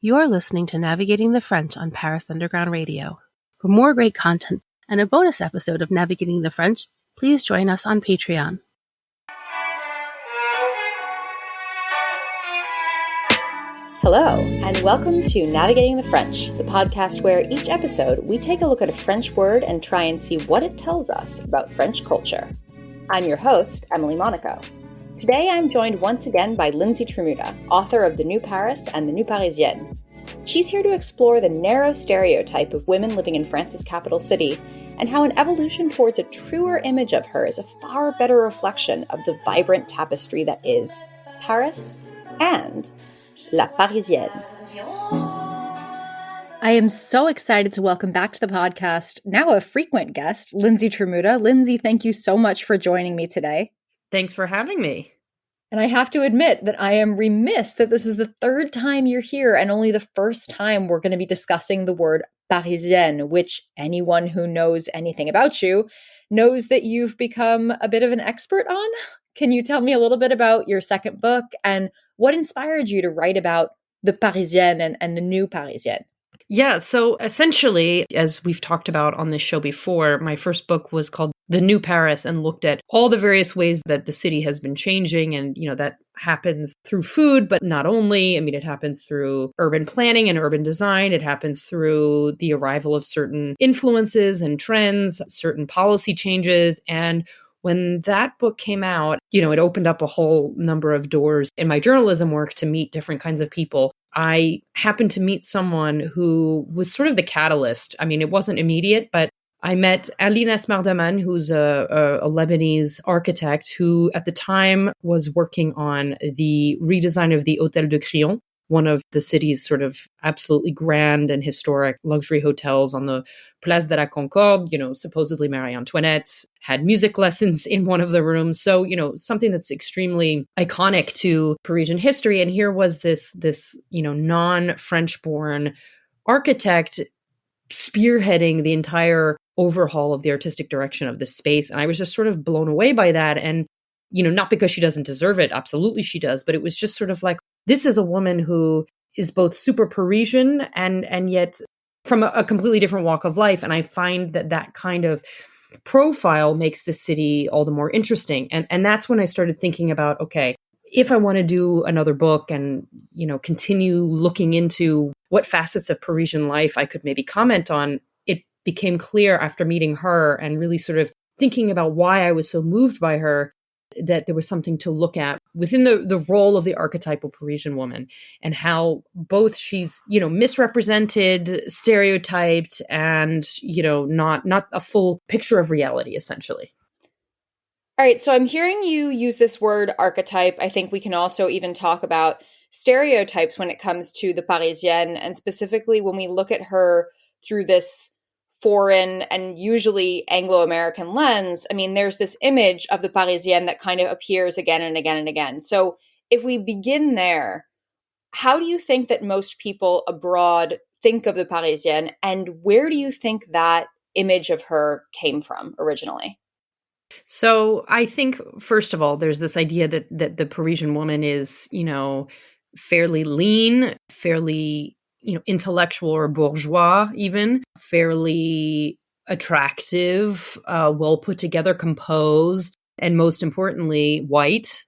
You're listening to Navigating the French on Paris Underground Radio. For more great content and a bonus episode of Navigating the French, please join us on Patreon. Hello, and welcome to Navigating the French, the podcast where each episode we take a look at a French word and try and see what it tells us about French culture. I'm your host, Emily Monaco. Today I'm joined once again by Lindsey Tramuta, author of The New Paris and The New Parisienne. She's here to explore the narrow stereotype of women living in France's capital city and how an evolution towards a truer image of her is a far better reflection of the vibrant tapestry that is Paris and La Parisienne. I am so excited to welcome back to the podcast, now a frequent guest, Lindsey Tramuta. Lindsey, thank you so much for joining me today. Thanks for having me. And I have to admit that I am remiss that this is the third time you're here and only the first time we're going to be discussing the word Parisienne, which anyone who knows anything about you knows that you've become a bit of an expert on. Can you tell me a little bit about your second book and what inspired you to write about the Parisienne and the new Parisienne? Yeah, so essentially, as we've talked about on this show before, my first book was called The New Paris and looked at all the various ways that the city has been changing. And, that happens through food, but not only. I mean, it happens through urban planning and urban design. It happens through the arrival of certain influences and trends, certain policy changes. And when that book came out, it opened up a whole number of doors in my journalism work to meet different kinds of people. I happened to meet someone who was sort of the catalyst. I mean, it wasn't immediate, but I met Aline Esmerdaman, who's a Lebanese architect who at the time was working on the redesign of the Hôtel de Crillon, one of the city's sort of absolutely grand and historic luxury hotels on the Place de la Concorde. Supposedly Marie Antoinette had music lessons in one of the rooms. So, something that's extremely iconic to Parisian history. And here was this non-French born architect spearheading the entire overhaul of the artistic direction of this space. And I was just sort of blown away by that. And, not because she doesn't deserve it. Absolutely she does. But it was just sort of like, this is a woman who is both super Parisian and yet from a completely different walk of life. And I find that kind of profile makes the city all the more interesting. And that's when I started thinking about, okay, if I want to do another book and, continue looking into what facets of Parisian life I could maybe comment on, it became clear after meeting her and really sort of thinking about why I was so moved by her that there was something to look at within the role of the archetypal Parisian woman and how both she's, misrepresented, stereotyped, and, not a full picture of reality, essentially. All right. So I'm hearing you use this word archetype. I think we can also even talk about stereotypes when it comes to the Parisienne, and specifically when we look at her through this foreign and usually Anglo-American lens. I mean, there's this image of the Parisienne that kind of appears again and again and again. So if we begin there, how do you think that most people abroad think of the Parisienne, and where do you think that image of her came from originally? So I think, first of all, there's this idea that the Parisian woman is, fairly lean, fairly intellectual or bourgeois, even fairly attractive, well put together, composed, and most importantly, white,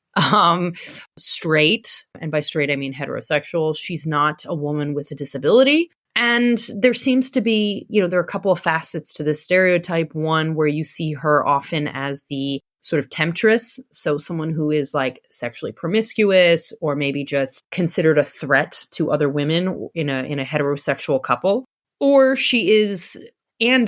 straight. And by straight, I mean heterosexual. She's not a woman with a disability. And there seems to be, there are a couple of facets to this stereotype. One where you see her often as the sort of temptress. So someone who is like sexually promiscuous or maybe just considered a threat to other women in a heterosexual couple. Or she is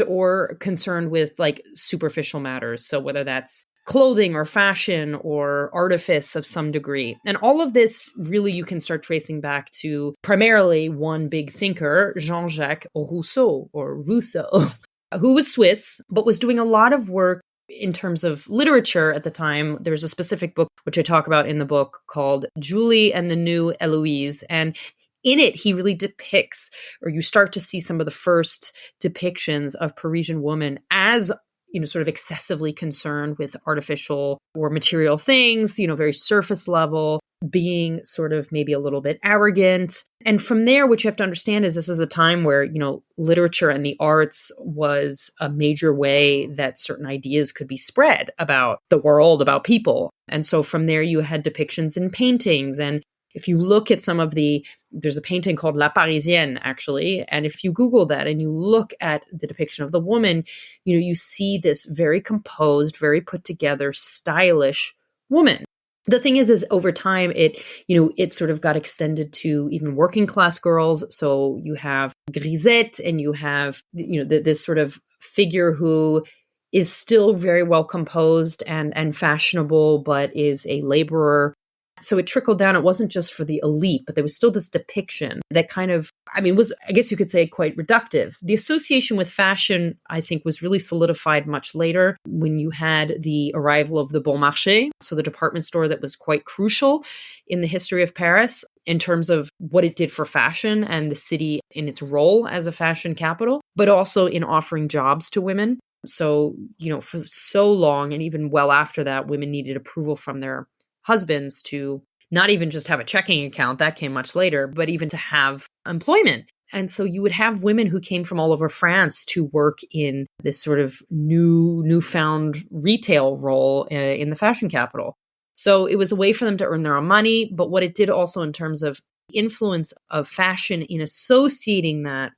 or concerned with like superficial matters. So whether that's clothing or fashion or artifice of some degree. And all of this really you can start tracing back to primarily one big thinker, Jean-Jacques Rousseau, who was Swiss, but was doing a lot of work in terms of literature at the time. There's a specific book, which I talk about in the book, called Julie and the New Eloise. And in it, he really depicts, or you start to see some of the first depictions of Parisian women as sort of excessively concerned with artificial or material things, very surface level, being sort of maybe a little bit arrogant. And from there, what you have to understand is this is a time where, literature and the arts was a major way that certain ideas could be spread about the world, about people. And so from there, you had depictions in paintings. And if you look at there's a painting called La Parisienne, actually. And if you Google that and you look at the depiction of the woman, you see this very composed, very put together, stylish woman. The thing is over time, it sort of got extended to even working class girls. So you have Grisette and you have, this sort of figure who is still very well composed and fashionable, but is a laborer. So it trickled down. It wasn't just for the elite, but there was still this depiction that kind of, was, I guess you could say, quite reductive. The association with fashion, I think, was really solidified much later when you had the arrival of the Bon Marché, so the department store that was quite crucial in the history of Paris in terms of what it did for fashion and the city in its role as a fashion capital, but also in offering jobs to women. So, for so long, and even well after that, women needed approval from their husbands to not even just have a checking account, that came much later, but even to have employment. And so you would have women who came from all over France to work in this sort of newfound retail role in the fashion capital. So it was a way for them to earn their own money. But what it did also in terms of influence of fashion in associating that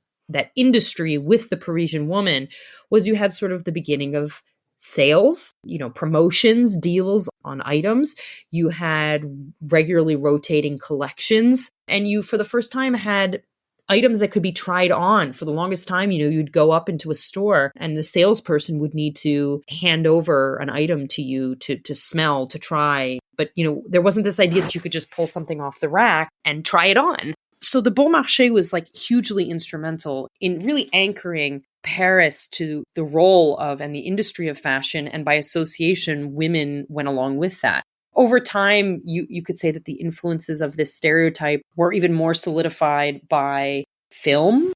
industry with the Parisian woman was you had sort of the beginning of sales, promotions, deals on items. You had regularly rotating collections, and you, for the first time, had items that could be tried on. For the longest time, you'd go up into a store and the salesperson would need to hand over an item to you to smell, to try. But, there wasn't this idea that you could just pull something off the rack and try it on. So the Bon Marché was hugely instrumental in really anchoring Paris to the role of and the industry of fashion, and by association, women went along with that. Over time, you could say that the influences of this stereotype were even more solidified by film.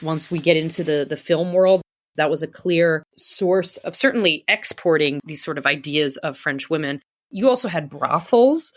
Once we get into the film world, that was a clear source of certainly exporting these sort of ideas of French women. You also had brothels.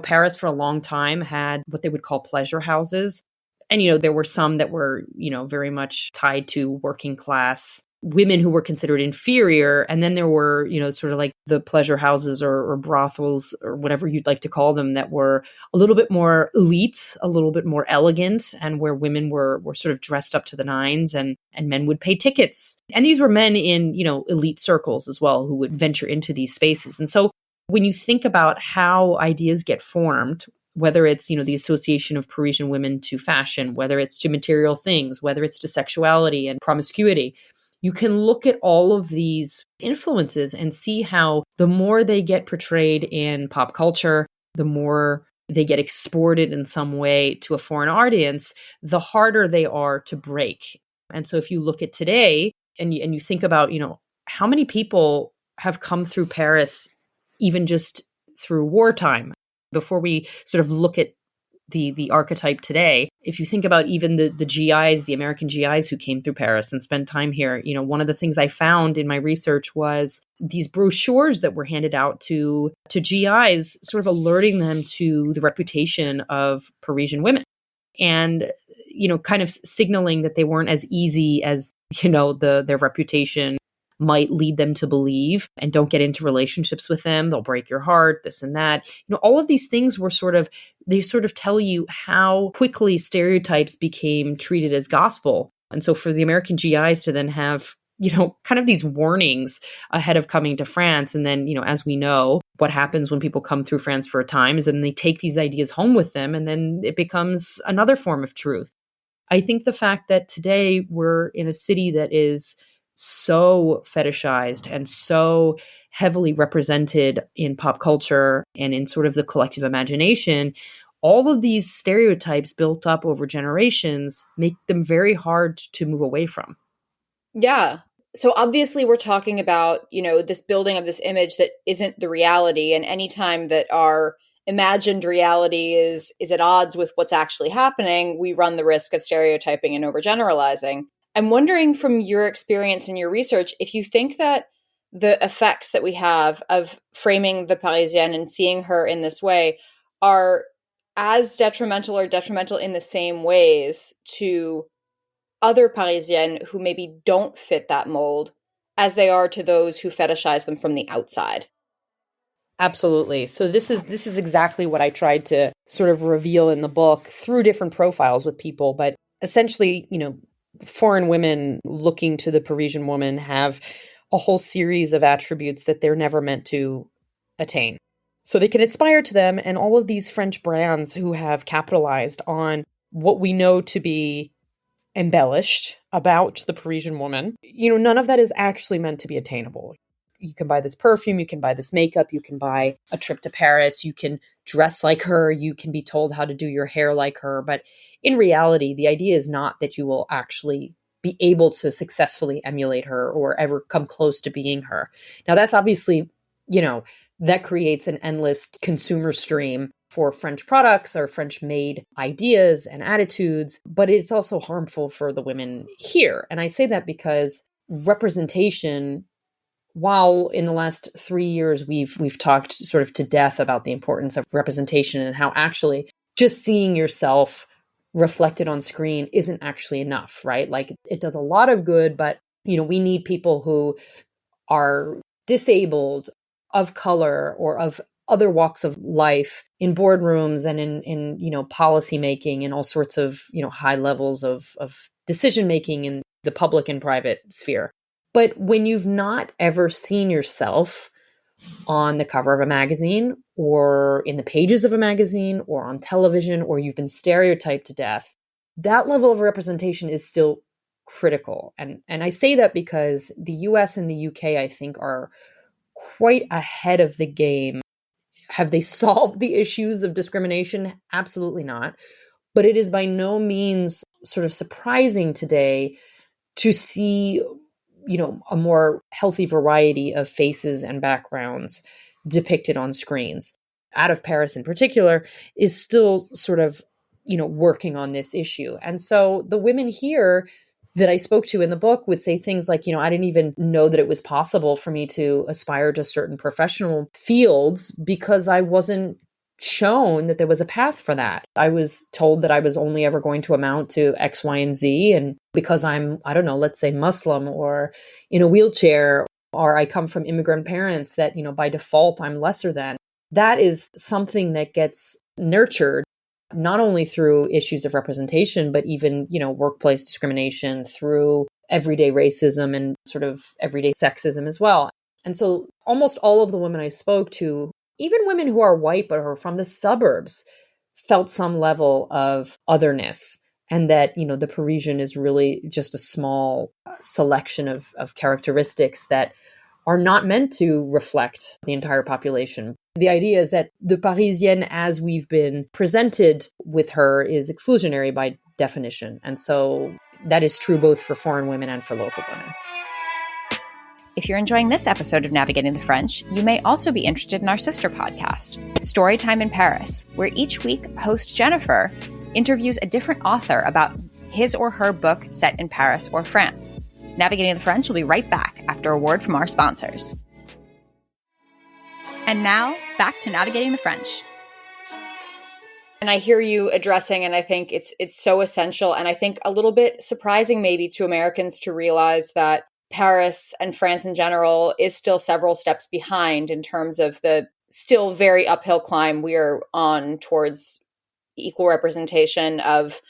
Paris for a long time had what they would call pleasure houses. And, there were some that were, very much tied to working class women who were considered inferior. And then there were, sort of like the pleasure houses or brothels or whatever you'd like to call them that were a little bit more elite, a little bit more elegant, and where women were sort of dressed up to the nines and men would pay tickets. And these were men in, elite circles as well who would venture into these spaces. And so when you think about how ideas get formed, whether it's, the association of Parisian women to fashion, whether it's to material things, whether it's to sexuality and promiscuity, you can look at all of these influences and see how the more they get portrayed in pop culture, the more they get exported in some way to a foreign audience, the harder they are to break. And so if you look at today and you think about, how many people have come through Paris, even just through wartime, before we sort of look at the archetype today, if you think about even the GIs, the American GIs who came through Paris and spent time here, one of the things I found in my research was these brochures that were handed out to GIs, sort of alerting them to the reputation of Parisian women and, kind of signaling that they weren't as easy as, their reputation might lead them to believe, and don't get into relationships with them. They'll break your heart, this and that. All of these things were they tell you how quickly stereotypes became treated as gospel. And so for the American GIs to then have, kind of these warnings ahead of coming to France. And then, as we know, what happens when people come through France for a time is then they take these ideas home with them, and then it becomes another form of truth. I think the fact that today we're in a city that is so fetishized and so heavily represented in pop culture and in sort of the collective imagination, all of these stereotypes built up over generations make them very hard to move away from. Yeah. So obviously we're talking about, this building of this image that isn't the reality. And anytime that our imagined reality is at odds with what's actually happening, we run the risk of stereotyping and overgeneralizing. I'm wondering from your experience and your research, if you think that the effects that we have of framing the Parisienne and seeing her in this way are as detrimental or detrimental in the same ways to other Parisiennes who maybe don't fit that mold as they are to those who fetishize them from the outside. Absolutely. So this is exactly what I tried to sort of reveal in the book through different profiles with people. But essentially, foreign women looking to the Parisian woman have a whole series of attributes that they're never meant to attain. So they can aspire to them. And all of these French brands who have capitalized on what we know to be embellished about the Parisian woman, none of that is actually meant to be attainable. You can buy this perfume, you can buy this makeup, you can buy a trip to Paris, you can dress like her, you can be told how to do your hair like her. But in reality, the idea is not that you will actually be able to successfully emulate her or ever come close to being her. Now, that's obviously, that creates an endless consumer stream for French products or French-made ideas and attitudes, but it's also harmful for the women here. And I say that because representation, while in the last 3 years we've talked sort of to death about the importance of representation and how actually just seeing yourself reflected on screen isn't actually enough, right? Like it does a lot of good, but we need people who are disabled, of color, or of other walks of life in boardrooms and in policy making and all sorts of high levels of decision making in the public and private sphere. But when you've not ever seen yourself on the cover of a magazine or in the pages of a magazine or on television, or you've been stereotyped to death, that level of representation is still critical. And I say that because the US and the UK, I think, are quite ahead of the game. Have they solved the issues of discrimination? Absolutely not. But it is by no means sort of surprising today to see a more healthy variety of faces and backgrounds depicted on screens. Out of Paris in particular is still sort of, working on this issue. And so the women here that I spoke to in the book would say things like, I didn't even know that it was possible for me to aspire to certain professional fields because I wasn't shown that there was a path for that. I was told that I was only ever going to amount to X, Y, and Z. And because I'm, I don't know, let's say Muslim or in a wheelchair, or I come from immigrant parents that, by default, I'm lesser than. That is something that gets nurtured not only through issues of representation, but even, workplace discrimination, through everyday racism and sort of everyday sexism as well. And so almost all of the women I spoke to, even women who are white but are from the suburbs, felt some level of otherness, and that, the Parisian is really just a small selection of characteristics that are not meant to reflect the entire population. The idea is that the Parisienne, as we've been presented with her, is exclusionary by definition. And so that is true both for foreign women and for local women. If you're enjoying this episode of Navigating the French, you may also be interested in our sister podcast, Storytime in Paris, where each week host Jennifer interviews a different author about his or her book set in Paris or France. Navigating the French will be right back after a word from our sponsors. And now, back to Navigating the French. And I hear you addressing, and I think it's so essential, and I think a little bit surprising maybe to Americans to realize that Paris and France in general is still several steps behind in terms of the still very uphill climb we are on towards equal representation of,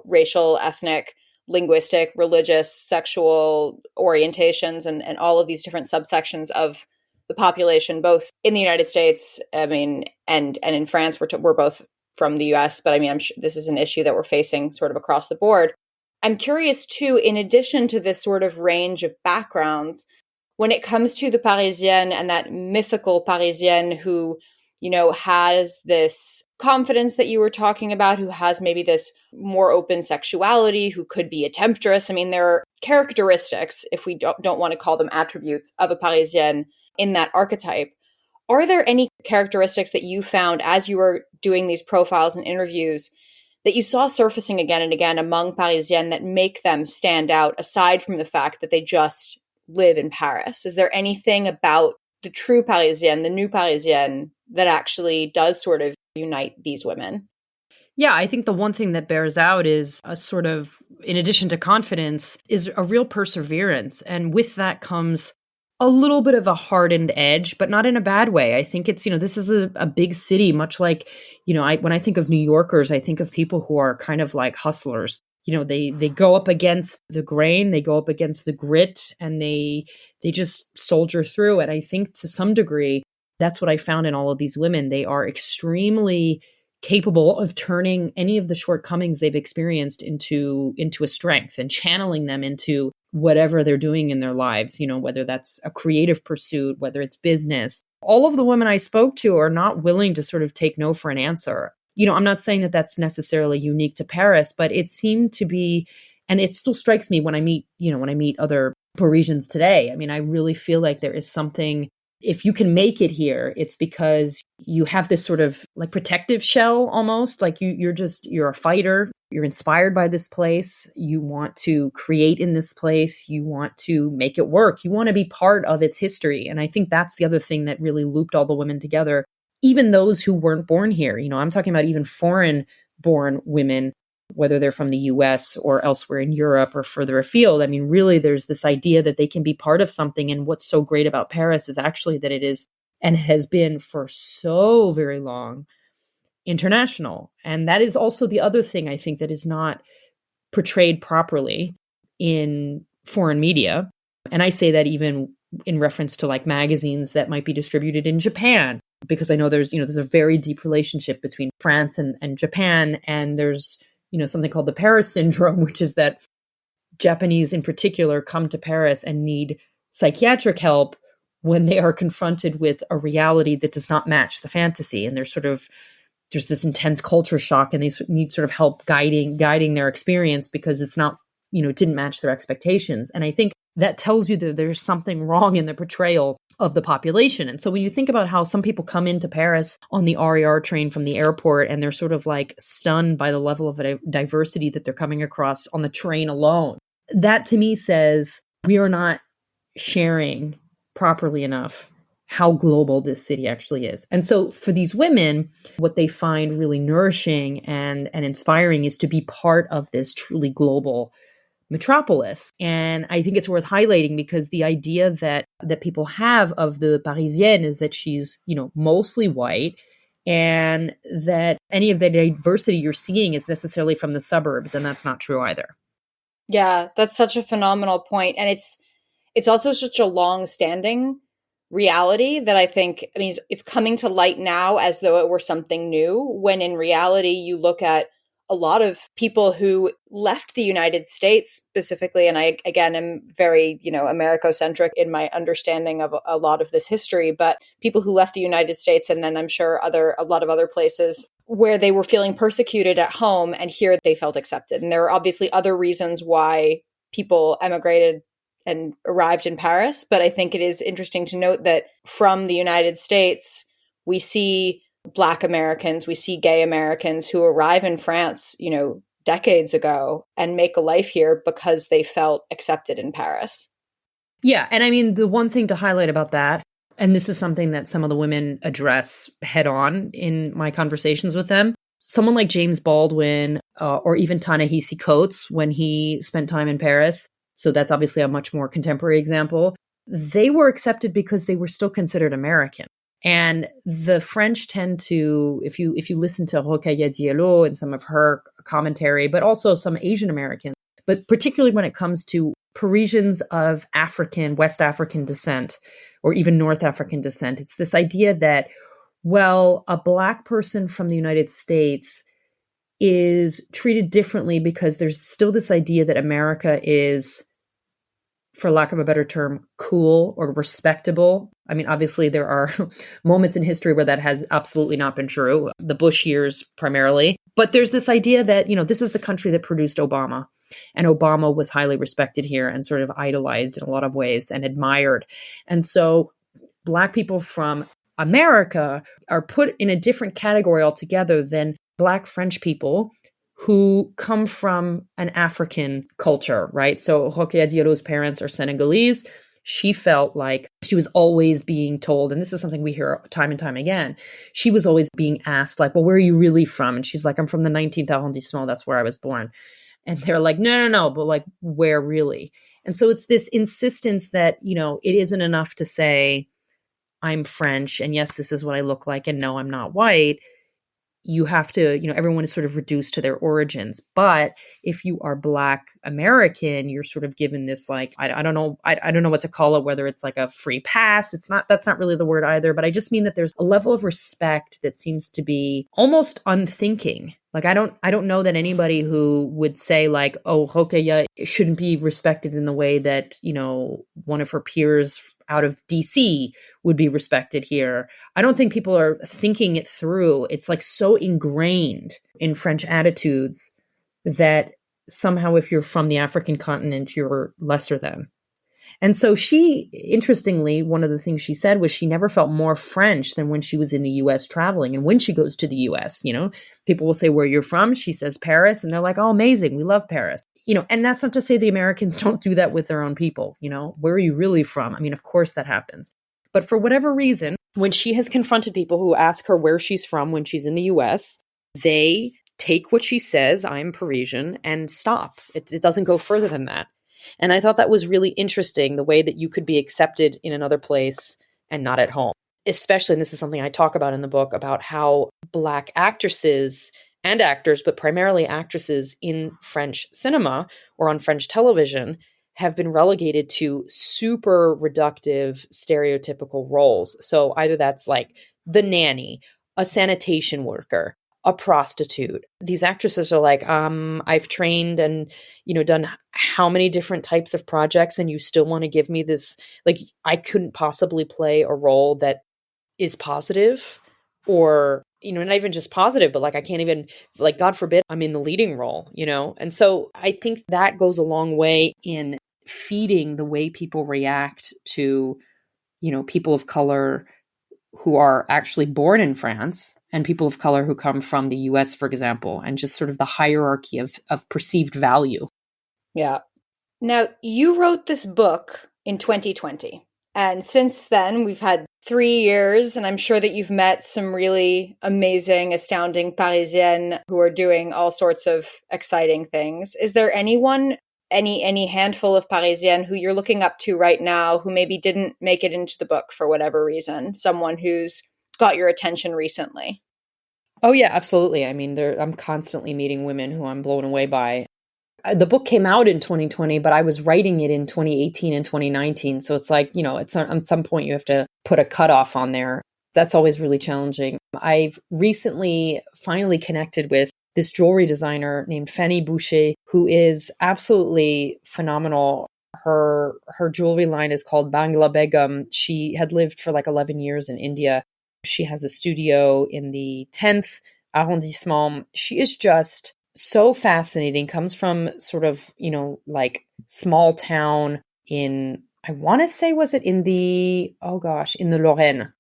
racial, ethnic, linguistic, religious, sexual orientations, and all of these different subsections of the population, both in the United States, and in France. We're both from the US, but I'm sure this is an issue that we're facing sort of across the board. I'm curious too, in addition to this sort of range of backgrounds, when it comes to the Parisienne and that mythical Parisienne who, has this confidence that you were talking about, who has maybe this more open sexuality, who could be a temptress. There are characteristics, if we don't want to call them attributes, of a Parisienne in that archetype. Are there any characteristics that you found as you were doing these profiles and interviews that you saw surfacing again and again among Parisiennes that make them stand out, aside from the fact that they just live in Paris? Is there anything about the true Parisienne, the new Parisienne, that actually does sort of unite these women? Yeah, I think the one thing that bears out is a sort of, in addition to confidence, is a real perseverance. And with that comes a little bit of a hardened edge, but not in a bad way. I think it's, this is a big city, much like, when I think of New Yorkers, I think of people who are kind of like hustlers. They go up against the grain, they go up against the grit, and they just soldier through it. I think to some degree, that's what I found in all of these women. They are extremely capable of turning any of the shortcomings they've experienced into a strength and channeling them into whatever they're doing in their lives, whether that's a creative pursuit, whether it's business. All of the women I spoke to are not willing to sort of take no for an answer. I'm not saying that that's necessarily unique to Paris, but it seemed to be, and it still strikes me when I meet other Parisians today. I mean, I really feel like there is something, if you can make it here, it's because you have this sort of like protective shell almost, like you're a fighter, you're inspired by this place, you want to create in this place, you want to make it work, you want to be part of its history. And I think that's the other thing that really looped all the women together, even those who weren't born here. I'm talking about even foreign born women, whether they're from the US or elsewhere in Europe or further afield. I mean, really, there's this idea that they can be part of something. And what's so great about Paris is actually that it is, and has been for so very long, international. And that is also the other thing I think that is not portrayed properly in foreign media. And I say that even in reference to like magazines that might be distributed in Japan, because I know there's a very deep relationship between France and Japan. And there's, something called the Paris syndrome, which is that Japanese in particular come to Paris and need psychiatric help when they are confronted with a reality that does not match the fantasy. And there's this intense culture shock, and they need sort of help guiding their experience because it's not, it didn't match their expectations. And I think that tells you that there's something wrong in the portrayal of the population. And so when you think about how some people come into Paris on the RER train from the airport and they're sort of like stunned by the level of diversity that they're coming across on the train alone, that to me says we are not sharing properly enough how global this city actually is. And so for these women, what they find really nourishing and inspiring is to be part of this truly global metropolis. And I think it's worth highlighting because the idea that people have of the Parisienne is that she's, mostly white, and that any of the diversity you're seeing is necessarily from the suburbs. And that's not true either. Yeah, that's such a phenomenal point. And it's also such a long-standing reality that I think, it's coming to light now as though it were something new, when in reality, you look at a lot of people who left the United States specifically, and I, again, am very, Americocentric in my understanding of a lot of this history, but people who left the United States, and then I'm sure a lot of other places where they were feeling persecuted at home, and here they felt accepted. And there are obviously other reasons why people emigrated and arrived in Paris, but I think it is interesting to note that from the United States, we see Black Americans, we see gay Americans who arrive in France, decades ago and make a life here because they felt accepted in Paris. Yeah. And the one thing to highlight about that, and this is something that some of the women address head on in my conversations with them, someone like James Baldwin or even Ta-Nehisi Coates, when he spent time in Paris, so that's obviously a much more contemporary example, they were accepted because they were still considered American. And the French tend to, if you listen to Rokhaya Diallo and some of her commentary, but also some Asian Americans, but particularly when it comes to Parisians of West African descent, or even North African descent, it's this idea that, well, a Black person from the United States is treated differently because there's still this idea that America is, for lack of a better term, cool or respectable. Obviously there are moments in history where that has absolutely not been true, the Bush years primarily. But there's this idea that, this is the country that produced Obama. And Obama was highly respected here and sort of idolized in a lot of ways and admired. And so Black people from America are put in a different category altogether than Black French people who come from an African culture, right? So Rokhaya Diallo's parents are Senegalese. she felt like she was always being told, and this is something we hear time and time again, she was always being asked, like, well, where are you really from? And she's like, I'm from the 19th arrondissement. That's where I was born. And they're like, no, but like, where really? And so it's this insistence that, it isn't enough to say, I'm French, and yes, this is what I look like, and no, I'm not white. You have to, everyone is sort of reduced to their origins. But if you are Black American, you're sort of given this, like, I don't know what to call it, whether it's like a free pass. That's not really the word either. But I just mean that there's a level of respect that seems to be almost unthinking. Like, I don't know that anybody who would say like, oh, Rokhaya shouldn't be respected in the way that, one of her peers out of DC would be respected here. I don't think people are thinking it through. It's like so ingrained in French attitudes that somehow if you're from the African continent, you're lesser than. And so she, interestingly, one of the things she said was she never felt more French than when she was in the US traveling. And when she goes to the US, people will say, where you're from? She says Paris. And they're like, oh, amazing. We love Paris. And that's not to say the Americans don't do that with their own people. Where are you really from? I mean, of course that happens. But for whatever reason, when she has confronted people who ask her where she's from when she's in the US, they take what she says, I'm Parisian, and stop. It doesn't go further than that. And I thought that was really interesting, the way that you could be accepted in another place and not at home. Especially, and this is something I talk about in the book, about how Black actresses and actors, but primarily actresses in French cinema or on French television, have been relegated to super reductive, stereotypical roles. So either that's like the nanny, a sanitation worker, a prostitute. These actresses are like, I've trained and, done how many different types of projects, and you still want to give me this, like, I couldn't possibly play a role that is positive or, not even just positive, but like, I can't even, like, God forbid I'm in the leading role, And so I think that goes a long way in feeding the way people react to, people of color who are actually born in France and people of color who come from the US, for example, and just sort of the hierarchy of perceived value. Yeah. Now, you wrote this book in 2020. And since then, we've had 3 years, and I'm sure that you've met some really amazing, astounding Parisienne who are doing all sorts of exciting things. Is there anyone, any handful of Parisienne who you're looking up to right now who maybe didn't make it into the book for whatever reason? Someone who's got your attention recently? Oh, yeah, absolutely. I mean, I'm constantly meeting women who I'm blown away by. The book came out in 2020, but I was writing it in 2018 and 2019. So it's like, it's at some point you have to put a cutoff on there. That's always really challenging. I've recently finally connected with this jewelry designer named Fanny Boucher, who is absolutely phenomenal. Her jewelry line is called Bangla Begum. She had lived for like 11 years in India. She has a studio in the 10th arrondissement. She is just so fascinating, comes from sort of, like small town in, I want to say, was it in the Lorraine.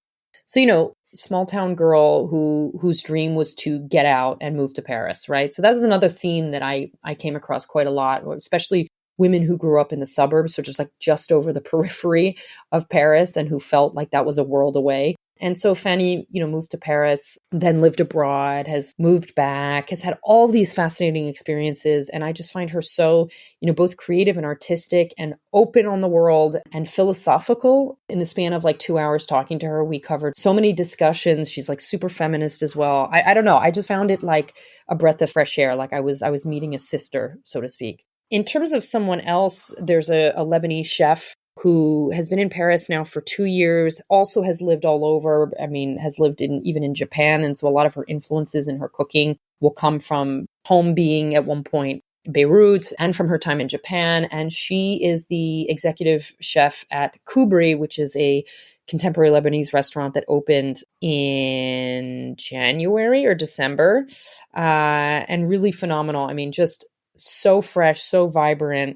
So, small town girl whose dream was to get out and move to Paris, right? So that is another theme that I came across quite a lot, especially women who grew up in the suburbs, so just like just over the periphery of Paris and who felt like that was a world away. And so Fanny, moved to Paris, then lived abroad, has moved back, has had all these fascinating experiences. And I just find her so, both creative and artistic and open on the world and philosophical. In the span of like 2 hours talking to her, we covered so many discussions. She's like super feminist as well. I don't know. I just found it like a breath of fresh air. Like I was meeting a sister, so to speak. In terms of someone else, there's a Lebanese chef who has been in Paris now for 2 years, also has lived all over. I mean, has lived even in Japan. And so a lot of her influences in her cooking will come from home being at one point Beirut and from her time in Japan. And she is the executive chef at Kubri, which is a contemporary Lebanese restaurant that opened in January or December, and really phenomenal. I mean, just so fresh, so vibrant.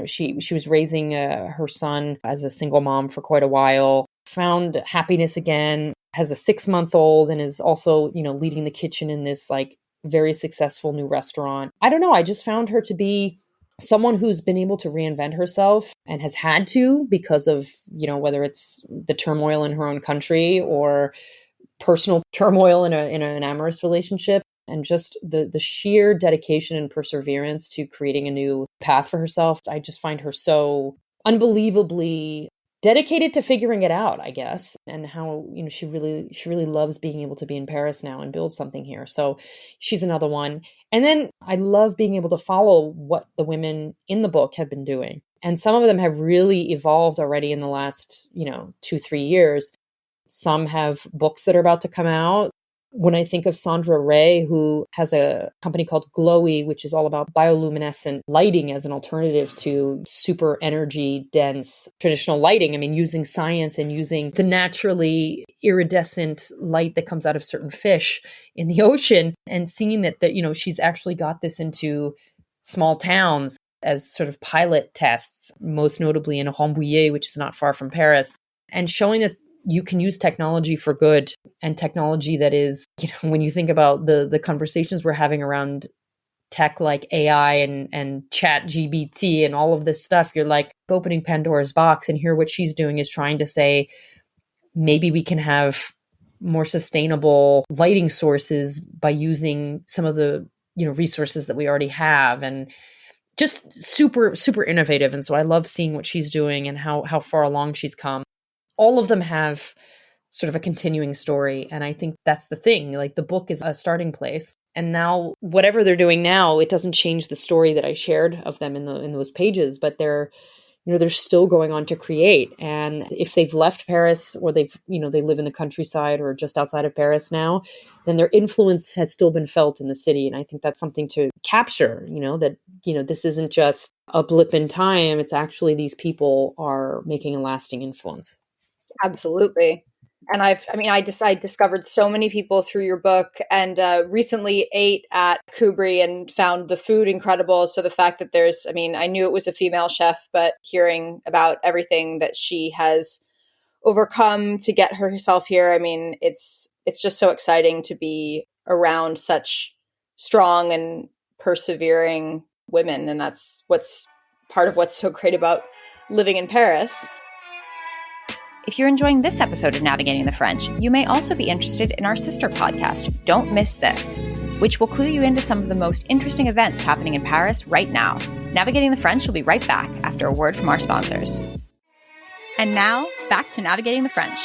She was raising her son as a single mom for quite a while, found happiness again, has a 6-month-old, and is also, leading the kitchen in this like very successful new restaurant. I don't know. I just found her to be someone who's been able to reinvent herself and has had to because of, whether it's the turmoil in her own country or personal turmoil in an amorous relationship, and just the sheer dedication and perseverance to creating a new path for herself. I just find her so unbelievably dedicated to figuring it out, I guess, and how, she really loves being able to be in Paris now and build something here. So she's another one. And then I love being able to follow what the women in the book have been doing. And some of them have really evolved already in the last, 2-3 years. Some have books that are about to come out. When I think of Sandra Ray, who has a company called Glowy, which is all about bioluminescent lighting as an alternative to super energy dense traditional lighting. I mean, using science and using the naturally iridescent light that comes out of certain fish in the ocean, and seeing that she's actually got this into small towns as sort of pilot tests, most notably in Rambouillet, which is not far from Paris, and showing that you can use technology for good, and technology that is, when you think about the conversations we're having around tech like AI and chat GBT and all of this stuff, you're like opening Pandora's box. And here what she's doing is trying to say, maybe we can have more sustainable lighting sources by using some of the, resources that we already have, and just super, super innovative. And so I love seeing what she's doing and how far along she's come. All of them have sort of a continuing story. And I think that's the thing. Like, the book is a starting place. And now whatever they're doing now, it doesn't change the story that I shared of them in those pages, but they're still going on to create. And if they've left Paris, or they live in the countryside or just outside of Paris now, then their influence has still been felt in the city. And I think that's something to capture, that, this isn't just a blip in time. It's actually these people are making a lasting influence. Absolutely. And I discovered so many people through your book, and recently ate at Kubri and found the food incredible. So the fact that I knew it was a female chef, but hearing about everything that she has overcome to get herself here, it's just so exciting to be around such strong and persevering women. And that's part of what's so great about living in Paris. If you're enjoying this episode of Navigating the French, you may also be interested in our sister podcast, Don't Miss This, which will clue you into some of the most interesting events happening in Paris right now. Navigating the French will be right back after a word from our sponsors. And now, back to Navigating the French.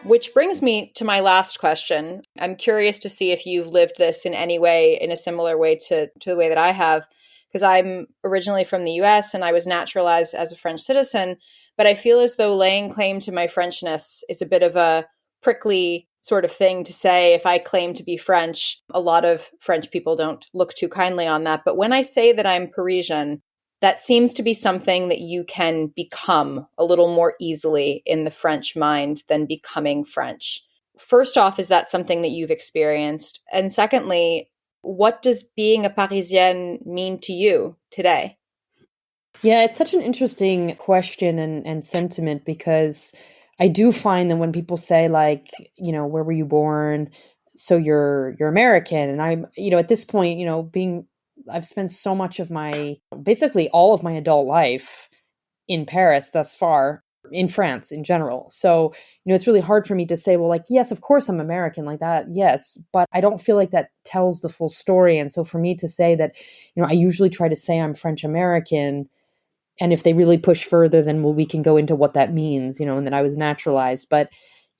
Which brings me to my last question. I'm curious to see if you've lived this in any way, in a similar way to the way that I have, because I'm originally from the US and I was naturalized as a French citizen. But I feel as though laying claim to my Frenchness is a bit of a prickly sort of thing to say. If I claim to be French, a lot of French people don't look too kindly on that. But when I say that I'm Parisian, that seems to be something that you can become a little more easily in the French mind than becoming French. First off, is that something that you've experienced? And secondly, what does being a Parisienne mean to you today? Yeah, it's such an interesting question and sentiment, because I do find that when people say, like, where were you born? So you're American. And I'm, at this point, I've spent so much of basically all of my adult life in Paris thus far, in France in general. So, it's really hard for me to say, well, like, yes, of course I'm American, like that. Yes. But I don't feel like that tells the full story. And so for me to say that, I usually try to say I'm French American. And if they really push further, then we can go into what that means, and that I was naturalized. But,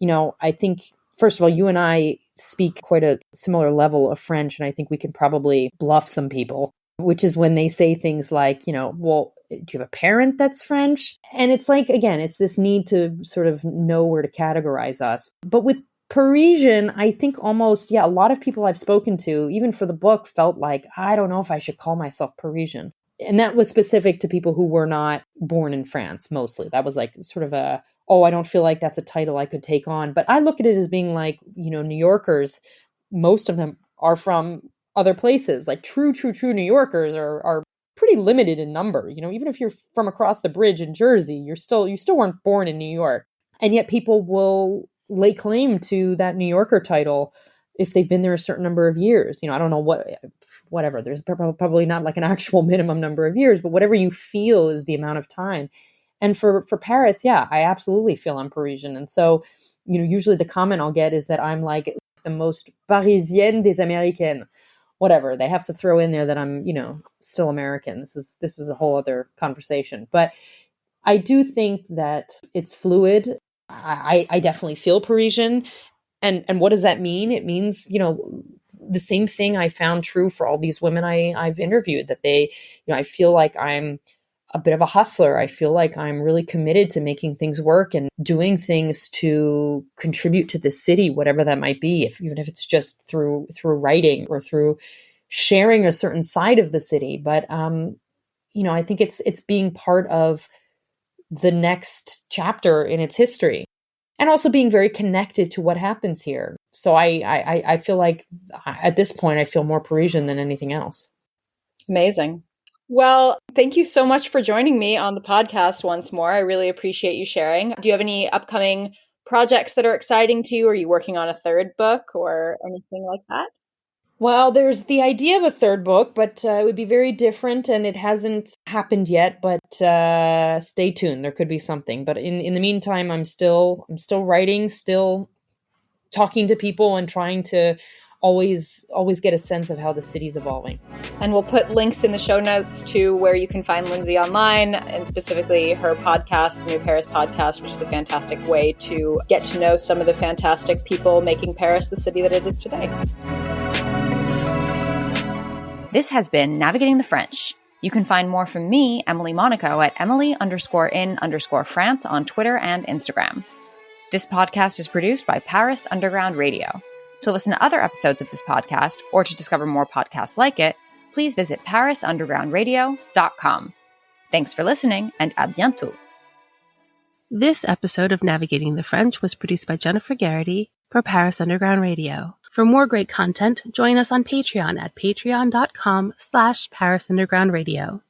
I think, first of all, you and I speak quite a similar level of French, and I think we can probably bluff some people, which is when they say things like, well, do you have a parent that's French? And it's like, again, it's this need to sort of know where to categorize us. But with Parisian, I think almost, a lot of people I've spoken to, even for the book, felt like, I don't know if I should call myself Parisian. And that was specific to people who were not born in France, mostly. That was like sort of I don't feel like that's a title I could take on. But I look at it as being like, New Yorkers, most of them are from other places. Like true New Yorkers are pretty limited in number. Even if you're from across the bridge in Jersey, you still weren't born in New York. And yet people will lay claim to that New Yorker title if they've been there a certain number of years. I don't know whatever. There's probably not like an actual minimum number of years, but whatever you feel is the amount of time. And for Paris, yeah, I absolutely feel I'm Parisian. And so, usually the comment I'll get is that I'm like the most Parisienne des Américaines. Whatever, they have to throw in there that I'm, still American. This is a whole other conversation. But I do think that it's fluid. I definitely feel Parisian. And what does that mean? It means, the same thing I found true for all these women I've interviewed, that they, I feel like I'm a bit of a hustler. I feel like I'm really committed to making things work and doing things to contribute to the city, whatever that might be, even if it's just through writing or through sharing a certain side of the city. But, I think it's being part of the next chapter in its history and also being very connected to what happens here. So I feel like at this point, I feel more Parisian than anything else. Amazing. Well, thank you so much for joining me on the podcast once more. I really appreciate you sharing. Do you have any upcoming projects that are exciting to you? Are you working on a third book or anything like that? Well, there's the idea of a third book, but it would be very different and it hasn't happened yet, but stay tuned. There could be something. But in the meantime, I'm still writing, still talking to people and trying to always get a sense of how the city's evolving. And we'll put links in the show notes to where you can find Lindsey online, and specifically her podcast, the New Paris Podcast, which is a fantastic way to get to know some of the fantastic people making Paris the city that it is today. This has been Navigating the French. You can find more from me, Emily Monaco, at Emily_in_France on Twitter and Instagram. This podcast is produced by Paris Underground Radio. To listen to other episodes of this podcast, or to discover more podcasts like it, please visit parisundergroundradio.com. Thanks for listening, and à bientôt. This episode of Navigating the French was produced by Jennifer Garrity for Paris Underground Radio. For more great content, join us on Patreon at patreon.com/Paris Underground Radio.